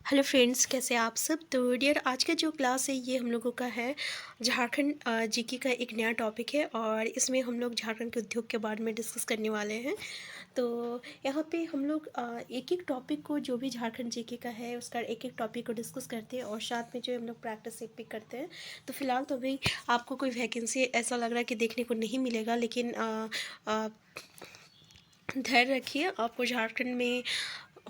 Hello friends, कैसे आप सब। तो डियर, आज का जो क्लास है ये हम लोगों का है झारखंड जीके का एक नया टॉपिक है और इसमें हम लोग झारखंड के उद्योग के बारे में डिस्कस करने वाले हैं। तो यहाँ पे हम लोग एक एक टॉपिक को, जो भी झारखंड जीके का है उसका एक एक टॉपिक को डिस्कस करते हैं और साथ में जो है हम लोग प्रैक्टिस एक भी करते हैं। तो फिलहाल तो अभी आपको कोई वैकेंसी ऐसा लग रहा है कि देखने को नहीं मिलेगा, लेकिन धैर्य रखिए, आपको झारखंड में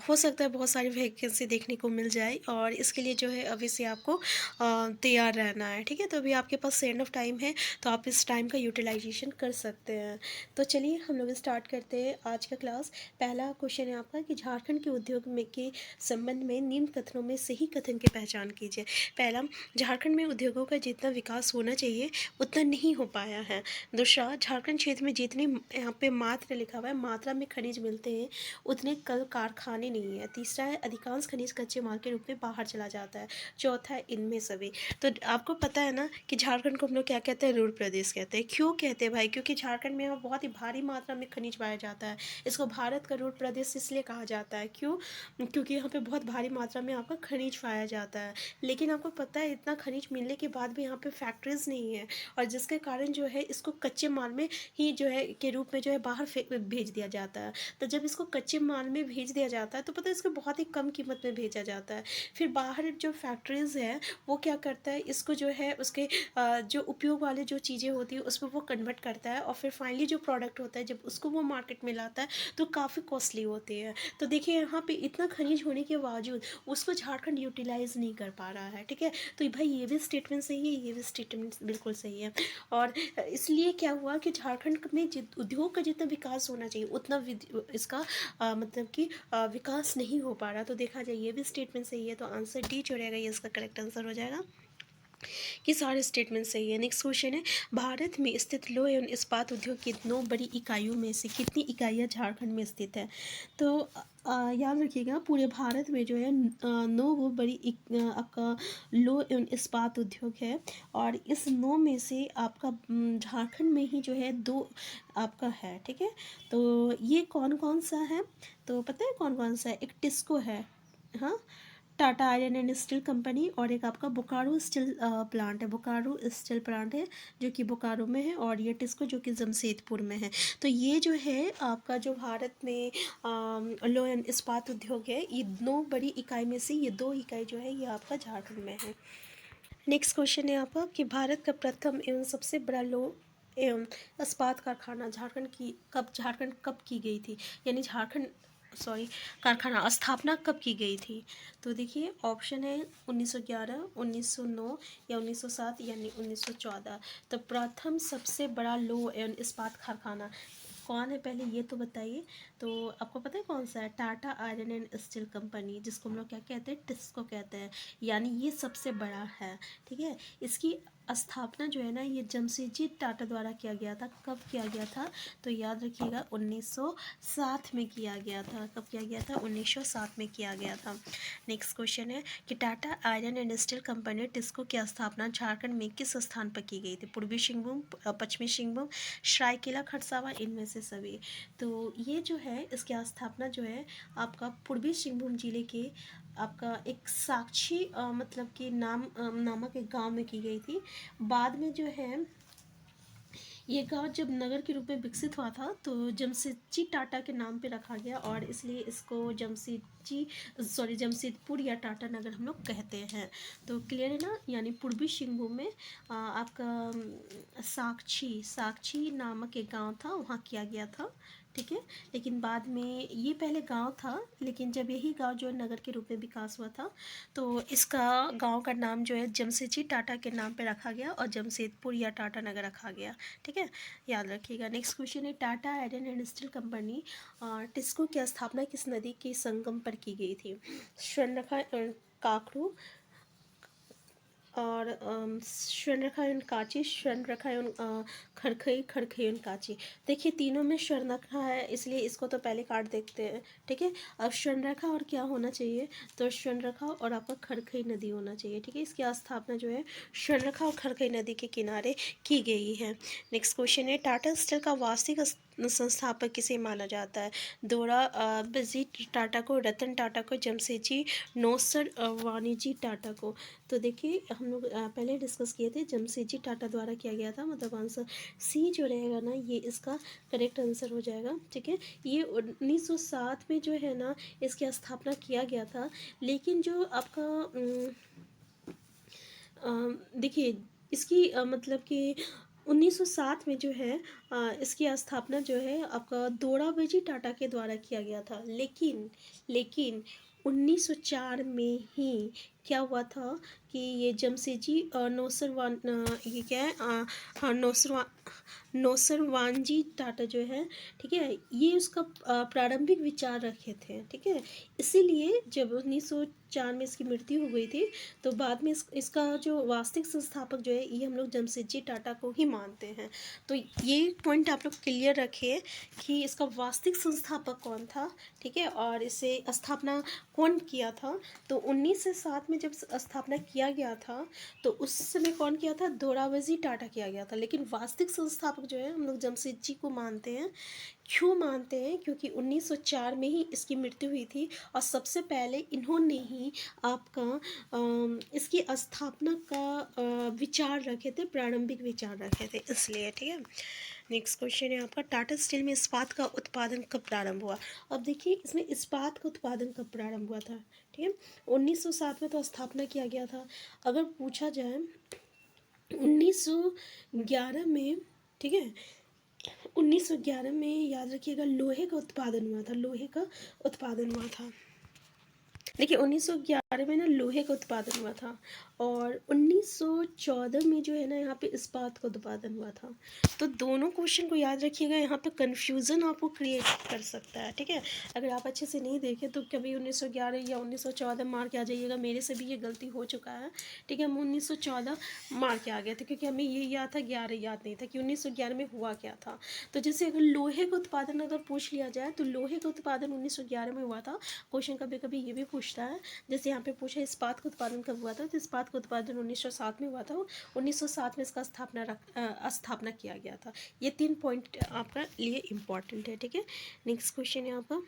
हो सकता है बहुत सारी वैकेंसी देखने को मिल जाए और इसके लिए जो है अभी से आपको तैयार रहना है। ठीक है, तो अभी आपके पास सेंड ऑफ टाइम है, तो आप इस टाइम का यूटिलाइजेशन कर सकते हैं। तो चलिए हम लोग स्टार्ट करते हैं आज का क्लास। पहला क्वेश्चन है आपका कि झारखंड के उद्योग में के संबंध में निम्न कथनों में सही कथन की पहचान कीजिए। पहला, झारखंड में उद्योगों का जितना विकास होना चाहिए उतना नहीं हो पाया है। दूसरा, झारखंड क्षेत्र में जितनी यहाँ पे मात्रा लिखा हुआ है, मात्रा में खनिज मिलते हैं उतने कल कारखाने नहीं है। तीसरा है, अधिकांश खनिज कच्चे माल के रूप में बाहर चला जाता है। चौथा है, इनमें सभी। तो आपको पता है ना कि झारखंड को हम लोग क्या कहते हैं, रुद्र प्रदेश कहते हैं। क्यों कहते हैं भाई? क्योंकि झारखंड में यहाँ बहुत ही भारी मात्रा में खनिज पाया जाता है। इसको भारत का रुद्र प्रदेश इसलिए कहा जाता है। क्यों? क्योंकि यहाँ पे बहुत भारी मात्रा में आपका खनिज पाया जाता है। लेकिन आपको पता है, इतना खनिज मिलने के बाद भी यहाँ पे फैक्ट्रीज नहीं है और जिसके कारण जो है इसको कच्चे माल में ही जो है के रूप में जो है बाहर भेज दिया जाता है। तो जब इसको कच्चे माल में भेज दिया जाता है तो पता है इसको बहुत ही कम कीमत में भेजा जाता है। फिर बाहर जो फैक्ट्रीज़ है वो क्या करता है, इसको जो है उसके जो उपयोग वाले जो चीज़ें होती है उसमें वो कन्वर्ट करता है और फिर फाइनली जो प्रोडक्ट होता है जब उसको वो मार्केट में लाता है तो काफ़ी कॉस्टली होती है। तो देखिए यहाँ पे इतना खनिज होने के बावजूद उसको झारखंड यूटिलाइज नहीं कर पा रहा है। ठीक है, तो भाई ये भी स्टेटमेंट सही है, ये भी स्टेटमेंट बिल्कुल सही है। और इसलिए क्या हुआ कि झारखंड में उद्योग का जितना विकास होना चाहिए उतना इसका मतलब कि विकास नहीं हो पा रहा। तो देखा जाए ये भी स्टेटमेंट सही है, तो आंसर डी जो रहेगा ये इसका करेक्ट आंसर हो जाएगा। कि सारे स्टेटमेंट सही है। नेक्स्ट क्वेश्चन है, भारत में स्थित लौह एवं इस्पात उद्योग की 9 बड़ी इकाइयों में से कितनी इकाइयाँ झारखंड में स्थित है? तो याद रखिएगा, पूरे भारत में जो है 9 वो बड़ी आपका लौह एवं इस्पात उद्योग है और इस 9 में से आपका झारखंड में ही जो है 2 आपका है। ठीक है, तो ये कौन कौन सा है? तो पता है कौन कौन सा है? एक टिस्को है, हाँ, Tata iron and steel company, और एक आपका बोकारो स्टील प्लांट है, बोकारो स्टील प्लांट है जो कि बोकारो में है, और ये टिस्को जो कि जमशेदपुर में है। तो ये जो है आपका जो भारत में लौह एवं इस्पात उद्योग है, ये 9 बड़ी इकाई में से ये 2 इकाई जो है ये आपका झारखंड में है। नेक्स्ट क्वेश्चन है आपका कि भारत का प्रथम एवं सबसे बड़ा लौह एवं इस्पात कारखाना झारखंड कब की गई थी? यानी झारखंड, सॉरी, कारखाना स्थापना कब की गई थी? तो देखिए ऑप्शन है 1911, 1909 या 1907 यानी 1914। तो प्रथम सबसे बड़ा लौह एवं इस्पात कारखाना कौन है पहले ये तो बताइए। तो आपको पता है कौन सा है? Tata iron and steel company, जिसको हम लोग क्या कहते हैं, टिस्को कहते हैं, यानी ये सबसे बड़ा है। ठीक है, इसकी स्थापना जो है ना ये जमशेदजी टाटा द्वारा किया गया था। कब किया गया था? तो याद रखिएगा 1907 में किया गया था। कब किया गया था? 1907 में किया गया था। नेक्स्ट क्वेश्चन है कि Tata iron and steel company TISCO की स्थापना झारखंड में किस स्थान पर की गई थी? पूर्वी सिंहभूम, पश्चिमी सिंहभूम, सरायकेला खरसावां, इनमें से सभी। तो ये जो है इसकी स्थापना जो है आपका पूर्वी सिंहभूम जिले के आपका एक साक्षी मतलब कि नामक एक गांव में की गई थी। बाद में जो है ये गांव जब नगर के रूप में विकसित हुआ था तो जमशेदजी टाटा के नाम पे रखा गया और इसलिए इसको जमशेदपुर या टाटा नगर हम लोग कहते हैं। तो क्लियर है ना? यानी पूर्वी सिंहभूम में आपका साक्षी नामक एक गांव था, वहाँ किया गया था। ठीक है, लेकिन बाद में ये पहले गांव था, लेकिन जब यही गांव जो है नगर के रूप में विकास हुआ था तो इसका गांव का नाम जो है जमशेदजी टाटा के नाम पे रखा गया और जमशेदपुर या टाटा नगर रखा गया। ठीक है, याद रखिएगा। नेक्स्ट क्वेश्चन है, Tata iron and steel company TISCO की स्थापना किस नदी के संगम पर की गई थी? स्वर्णरेखा, काकरू, और स्वर्णरेखा एवं कांची, स्वर्णरेखा एवं खड़खई एवं कांची। देखिए तीनों में स्वर्णरेखा है इसलिए इसको तो पहले काट देखते हैं। ठीक है, अब स्वर्णरेखा और क्या होना चाहिए? तो स्वर्णरेखा और आपका खड़खई नदी होना चाहिए। ठीक है, इसकी स्थापना जो है स्वर्णरेखा और खड़खई नदी के किनारे की गई है। नेक्स्ट क्वेश्चन है, टाटा स्टील का वार्षिक संस्थापक किसे माना जाता है? दौरा बजीत टाटा को, रतन टाटा को, जमशेदजी नौसर वाणिज्य टाटा को। तो देखिए हम लोग पहले डिस्कस किए थे, जमशेदजी टाटा द्वारा किया गया था, मतलब आंसर सी जो रहेगा ना ये इसका करेक्ट आंसर हो जाएगा। ठीक है, ये 1907 में जो है ना इसकी स्थापना किया गया था। लेकिन जो आपका देखिए इसकी मतलब कि 1907 में जो है इसकी स्थापना जो है आपका दोराबजी टाटा के द्वारा किया गया था। लेकिन 1904 में ही क्या हुआ था कि ये जमशेदजी नौसरवान ये क्या है हाँ नौसरवानजी टाटा जो है, ठीक है, ये उसका प्रारंभिक विचार रखे थे। ठीक है, इसीलिए जब 1904 में इसकी मृत्यु हो गई थी तो बाद में इसका जो वास्तविक संस्थापक जो है ये हम लोग जमशेदजी टाटा को ही मानते हैं। तो ये पॉइंट आप लोग क्लियर रखिए कि इसका वास्तविक संस्थापक कौन था। ठीक है, और इसे स्थापना कौन किया था? तो 1907 में जब स्थापना किया गया था तो उस समय कौन किया था? दोराबजी टाटा किया गया था। लेकिन वास्तविक संस्थापक जो है हम लोग जमशेदजी को मानते हैं। क्यों मानते हैं? क्योंकि 1904 में ही इसकी मृत्यु हुई थी और सबसे पहले इन्होंने ही आपका इसकी स्थापना का विचार रखे थे, प्रारंभिक विचार रखे थे, इसलिए। ठीक है, नेक्स्ट क्वेश्चन है आपका, टाटा स्टील में इस्पात का उत्पादन कब प्रारंभ हुआ? अब देखिए इसमें इस्पात का उत्पादन कब प्रारंभ हुआ था? ठीक है, 1907 में तो स्थापना किया गया था। अगर पूछा जाए 1911 में, ठीक है, 1911 में याद रखिएगा लोहे का उत्पादन हुआ था, लोहे का उत्पादन हुआ था। देखिए 1911 में ना लोहे का उत्पादन हुआ था और 1914 में जो है ना यहाँ पे इस्पात का उत्पादन हुआ था। तो दोनों क्वेश्चन को याद रखिएगा, यहाँ पे कन्फ्यूज़न आपको क्रिएट कर सकता है। ठीक है, अगर आप अच्छे से नहीं देखें तो कभी 1911 या 1914 मार के आ जाइएगा। मेरे से भी ये गलती हो चुका है। ठीक है, हम 1914 मार के आ गए थे क्योंकि हमें ये याद था, 11 याद नहीं था कि 1911 में हुआ क्या था। तो जैसे अगर लोहे का उत्पादन अगर पूछ लिया जाए तो लोहे का उत्पादन 1911 में हुआ था। क्वेश्चन कभी कभी ये भी पूछता है, जैसे यहाँ पे पूछा इस्पात का उत्पादन कब हुआ था, तो इस्पात का उत्पादन 1907 में हुआ था। 1907 में इसका स्थापना किया गया था। ये 3 पॉइंट आपका लिए इम्पॉर्टेंट है। ठीक है, नेक्स्ट क्वेश्चन है आपका,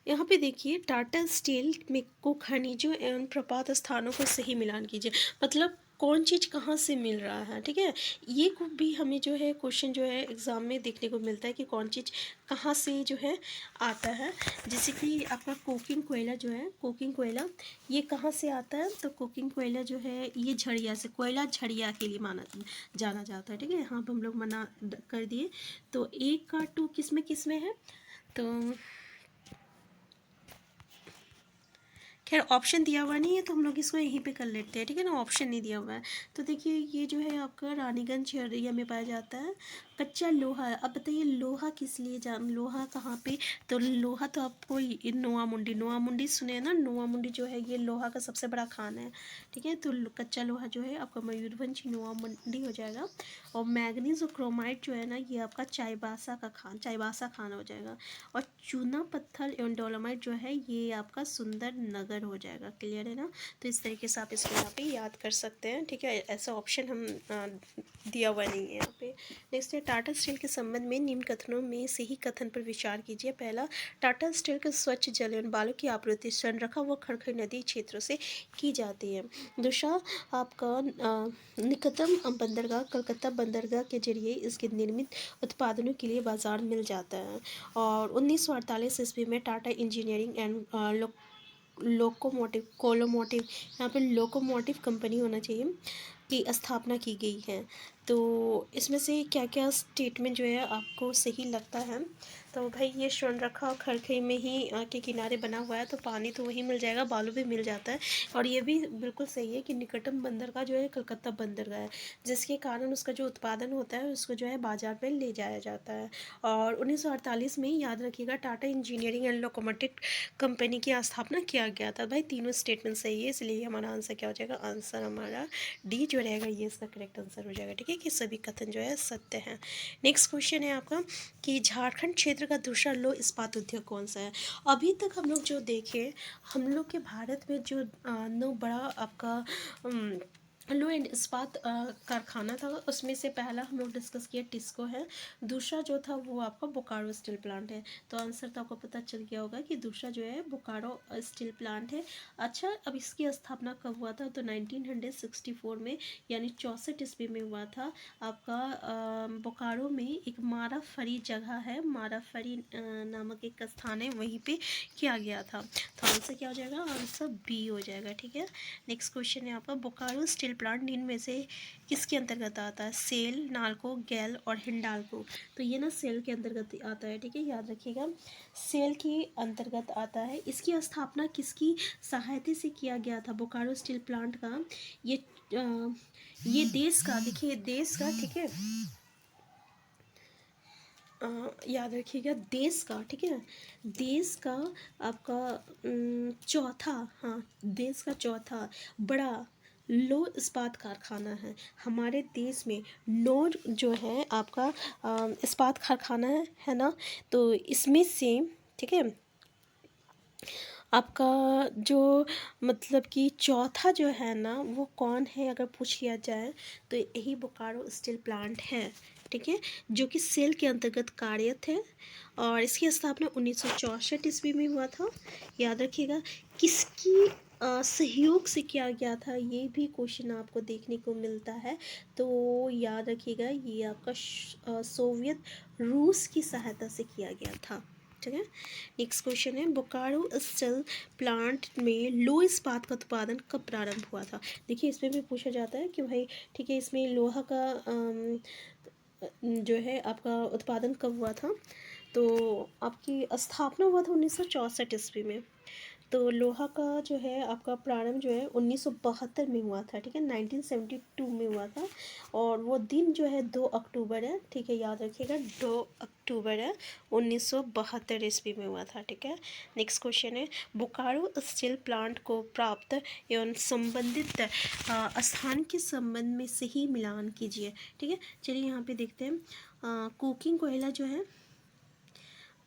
यहाँ पे देखिए टाटा स्टील में को खनिजों एवं प्रपात स्थानों को सही मिलान कीजिए। मतलब कौन चीज़ कहाँ से मिल रहा है। ठीक है, ये को भी हमें जो है क्वेश्चन जो है एग्ज़ाम में देखने को मिलता है कि कौन चीज़ कहाँ से जो है आता है। जैसे कि आपका कोकिंग कोयला जो है, कोकिंग कोयला ये कहाँ से आता है? तो कोकिंग कोयला जो है ये झड़िया से, कोयला झड़िया के लिए माना जाना जाता है। ठीक है, यहाँ पर हम लोग मना कर दिए। तो 1 का 2 किस में है? तो खैर ऑप्शन दिया हुआ नहीं है तो हम लोग इसको यहीं पे कर लेते हैं। ठीक है ना, ऑप्शन नहीं दिया हुआ है। तो देखिए ये जो है आपका रानीगंज एरिया में पाया जाता है। कच्चा लोहा है। अब बताइए लोहा किस लिए लोहा कहाँ पे? तो लोहा तो आपको नोआ मुंडी सुने हैं ना, नोआ मुंडी जो है ये लोहा का सबसे बड़ा खान है। ठीक है, तो कच्चा लोहा जो है आपका मयूरभंज नोआ मुंडी हो जाएगा। और मैग्नीज और क्रोमाइट जो है ना ये आपका चाईबासा खान हो जाएगा। और चूना पत्थर एवं डोलोमाइट जो है ये आपका सुंदर नगर हो जाएगा। क्लियर है ना? तो इस तरीके से आप इसको यहाँ पे याद कर सकते हैं। ठीक है, ऐसा ऑप्शन हम दिया हुआ नहीं है यहाँ पे। नेक्स्ट है टाटा स्टील के संबंध में निम्न कथनों में से ही कथन पर विचार कीजिए। पहला, टाटा स्टील के स्वच्छ जल एवं बालू की आपूर्ति संरखा व खड़खड़ नदी क्षेत्रों से की जाती है। दूसरा आपका निकटतम बंदरगाह कलकत्ता बंदरगाह के जरिए इसके निर्मित उत्पादनों के लिए बाजार मिल जाता है। और 1948 ईस्वी में टाटा इंजीनियरिंग एंड कोलोमोटिव यहाँ पे लोकोमोटिव कंपनी होना चाहिए की स्थापना की गई है। तो इसमें से क्या क्या स्टेटमेंट जो है आपको सही लगता है? तो भाई ये स्वर्णरेखा खड़खड़ी में ही के किनारे बना हुआ है तो पानी तो वहीं मिल जाएगा, बालू भी मिल जाता है। और ये भी बिल्कुल सही है कि निकटतम बंदरगाह जो है कलकत्ता बंदरगाह है, जिसके कारण उसका जो उत्पादन होता है उसको जो है बाजार में ले जाया जाता है। और 1948 में याद रखिएगा Tata engineering and locomotive company की स्थापना किया गया था। भाई तीनों स्टेटमेंट सही है, इसलिए हमारा आंसर क्या हो जाएगा? आंसर हमारा डी जो रहेगा ये इसका करेक्ट आंसर हो जाएगा। ठीक है, कि सभी कथन जो है सत्य हैं। नेक्स्ट क्वेश्चन है आपका कि झारखंड क्षेत्र का दूसरा लौह इस्पात उद्योग कौन सा है? अभी तक हम लोग जो देखें, हम लोग के भारत में जो 9 बड़ा आपका लो एंड इस्पात कारखाना था, उसमें से पहला हम लोग डिस्कस किया टिस्को है, दूसरा जो था वो आपका बोकारो स्टील प्लांट है। तो आंसर तो आपको पता चल गया होगा कि दूसरा जो है बोकारो स्टील प्लांट है। अच्छा, अब इसकी स्थापना कब हुआ था? तो 1964 में, यानी 64 ईस्वी में हुआ था। आपका बोकारो में एक माराफरी जगह है, माराफरी नामक एक स्थान है, वहीं पे किया गया था। तो आंसर क्या हो जाएगा? आंसर बी हो जाएगा। ठीक है, नेक्स्ट क्वेश्चन है आपका, बोकारो स्टील प्लांट इनमें से किसके अंतर्गत आता है? सेल, नालको, गैल और हिंडाल्को। तो ये ना सेल के अंतर्गत आता है। ठीक है, याद रखिएगा, सेल के अंतर्गत आता है। इसकी स्थापना किसकी सहायता से किया गया था? बोकारो स्टील प्लांट का ये देश का, देखिए देश का, ठीक है, याद रखिएगा देश का, ठीक है, देश का आपका चौथा, हाँ, देश का चौथा बड़ा लौह इस्पात कारखाना है हमारे देश में। नौ जो है आपका इस्पात कारखाना है ना, तो इसमें से, ठीक है, आपका जो मतलब कि चौथा जो है ना वो कौन है अगर पूछ लिया जाए तो यही बोकारो स्टील प्लांट है। ठीक है, जो कि सेल के अंतर्गत कार्यरत है और इसकी स्थापना 1964 ईस्वी में हुआ था। याद रखिएगा, किसकी सहयोग से किया गया था, ये भी क्वेश्चन आपको देखने को मिलता है। तो याद रखिएगा, ये आपका सोवियत रूस की सहायता से किया गया था। ठीक है, नेक्स्ट क्वेश्चन है, बोकारो स्टील प्लांट में लौह इस्पात का उत्पादन कब प्रारंभ हुआ था? देखिए, इसमें भी पूछा जाता है कि भाई, ठीक है, इसमें लोहा का जो है आपका उत्पादन कब हुआ था? तो आपकी स्थापना हुआ था 1964 ईस्वी में। तो लोहा का जो है आपका प्रारंभ जो है 1972 में हुआ था। ठीक है, 1972 में हुआ था और वो दिन जो है 2 अक्टूबर है। ठीक है, याद रखिएगा 2 अक्टूबर है, 1972 ईस्वी में हुआ था। ठीक है, नेक्स्ट क्वेश्चन है, बोकारो स्टील प्लांट को प्राप्त एवं संबंधित स्थान के संबंध में सही मिलान कीजिए। ठीक है, चलिए यहाँ पे देखते हैं। कोकिंग कोयला जो है,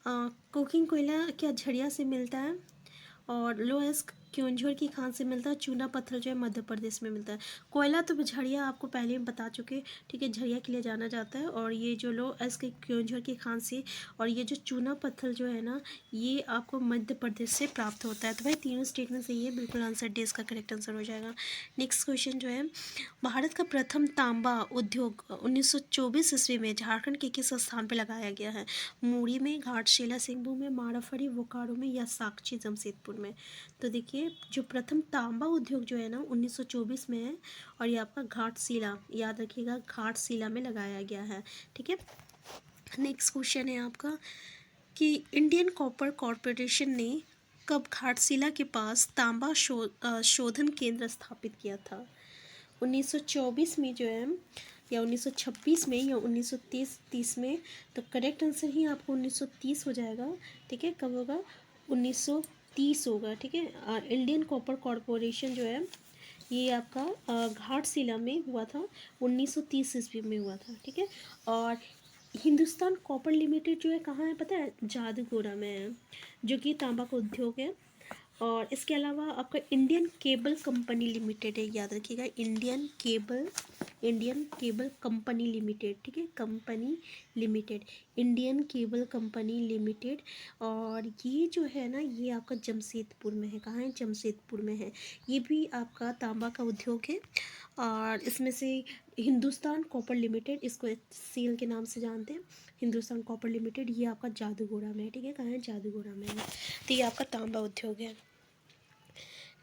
कोकिंग कोयला क्या झरिया से मिलता है? और लोएस्क क्योंझर की खान से मिलता है। चूना पत्थर जो है मध्य प्रदेश में मिलता है। कोयला तो झरिया आपको पहले ही बता चुके। ठीक है, झरिया के लिए जाना जाता है और ये जो लोएस्क क्योंझर की खान से और ये जो चूना पत्थर जो है ना, ये आपको मध्य प्रदेश से प्राप्त होता है। तो भाई तीनों स्टेटमेंट सही है, बिल्कुल आंसर डी इसका करेक्ट आंसर हो जाएगा। नेक्स्ट क्वेश्चन जो है, भारत का प्रथम तांबा उद्योग 1924 ईस्वी में झारखंड के किस स्थान पर लगाया गया है? मूरी में, घाटशिला सिंहभूम में, माराफड़ी बोकारो में या साक्षी जमशेदपुर में? तो देखिए, जो प्रथम तांबा उद्योग जो है ना 1924 में है और ये आपका घाटशिला, याद रखिएगा, घाटशिला में लगाया गया है। ठीक है, नेक्स्ट क्वेश्चन है आपका कि इंडियन कॉपर कॉरपोरेशन ने कब घाटशिला के पास तांबा शोधन केंद्र स्थापित किया था? 1924 में जो है, या 1926 में, या 1930 में? तो करेक्ट आंसर ही आपको 1930 हो जाएगा। ठीक है, कब होगा? 1930 होगा। ठीक है, इंडियन कॉपर कॉरपोरेशन जो है ये आपका घाटशिला में हुआ था, 1930 ईस्वी में हुआ था। ठीक है, और हिंदुस्तान कॉपर लिमिटेड जो है कहाँ है पता है? जादूगोड़ा में है, जो कि तांबा का उद्योग है। और इसके अलावा आपका इंडियन केबल कंपनी लिमिटेड है, याद रखिएगा, इंडियन केबल कंपनी लिमिटेड। ठीक है, company limited, Indian cable company limited. और ये जो है ना, ये आपका जमशेदपुर में है। कहाँ है? जमशेदपुर में है। ये भी आपका तांबा का उद्योग है और इसमें से हिंदुस्तान कॉपर लिमिटेड, इसको सेल के नाम से जानते हैं, हिंदुस्तान कॉपर लिमिटेड, ये आपका जादूगोड़ा में है। ठीक है, कहाँ है? जादूगोड़ा में है। तो ये आपका तांबा उद्योग है।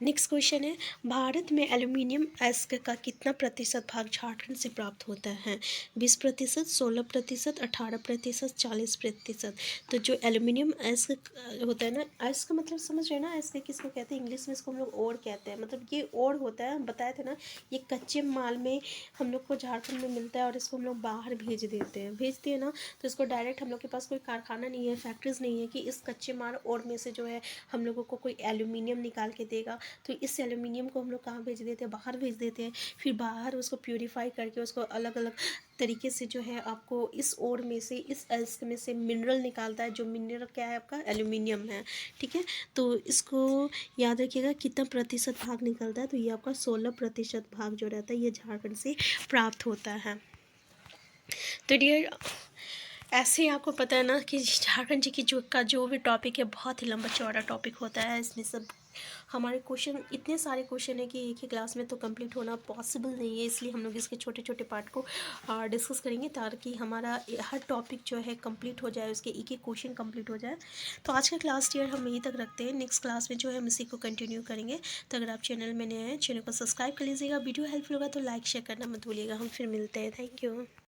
नेक्स्ट क्वेश्चन है, भारत में एल्यूमिनियम एस्क का कितना प्रतिशत भाग झारखंड से प्राप्त होता है? 20%, 16%, 18%, 40%? तो जो एल्यूमिनियम एस्क होता है ना, एस्क का मतलब समझ रहे हैं ना, एस्क किसको कहते हैं? इंग्लिश में इसको हम लोग ओर कहते हैं। मतलब ये ओर होता है, हम बताए थे ना, ये कच्चे माल में हम लोग को झारखंड में मिलता है और इसको हम लोग बाहर भेजते हैं ना। तो इसको डायरेक्ट, हम लोग के पास कोई कारखाना नहीं है, फैक्ट्रीज नहीं है कि इस कच्चे माल ओर में से जो है हम लोगों को कोई एल्यूमिनियम निकाल के देगा तो इस एल्यूमिनियम को हम लोग कहाँ भेज देते हैं, बाहर भेज देते हैं। फिर बाहर उसको प्यूरीफाई करके उसको अलग अलग तरीके से जो है आपको इस ओर में से, इस एल्स में से मिनरल निकालता है, जो मिनरल क्या है आपका, एल्यूमिनियम है। ठीक है, तो इसको याद रखिएगा कितना प्रतिशत भाग निकलता है, तो ये आपका 16% भाग जो रहता है ये झारखंड से प्राप्त होता है। तो डियर, ऐसे ही आपको पता है ना कि झारखंड जी की जो भी टॉपिक है बहुत ही लंबा चौड़ा टॉपिक होता है। इसमें सब हमारे क्वेश्चन, इतने सारे क्वेश्चन है कि एक ही क्लास में तो कंप्लीट होना पॉसिबल नहीं है, इसलिए हम लोग इसके छोटे छोटे पार्ट को डिस्कस करेंगे ताकि हमारा हर टॉपिक जो है कंप्लीट हो जाए, उसके एक एक क्वेश्चन कंप्लीट हो जाए। तो आज का क्लास टीयर हम यहीं तक रखते हैं, नेक्स्ट क्लास में जो है हम इसी को कंटिन्यू करेंगे। तो अगर आप चैनल में नए हैं, चैनल को सब्सक्राइब कर लीजिएगा। वीडियो हेल्पफुल होगा तो लाइक शेयर करना मत भूलिएगा। हम फिर मिलते हैं। Thank you.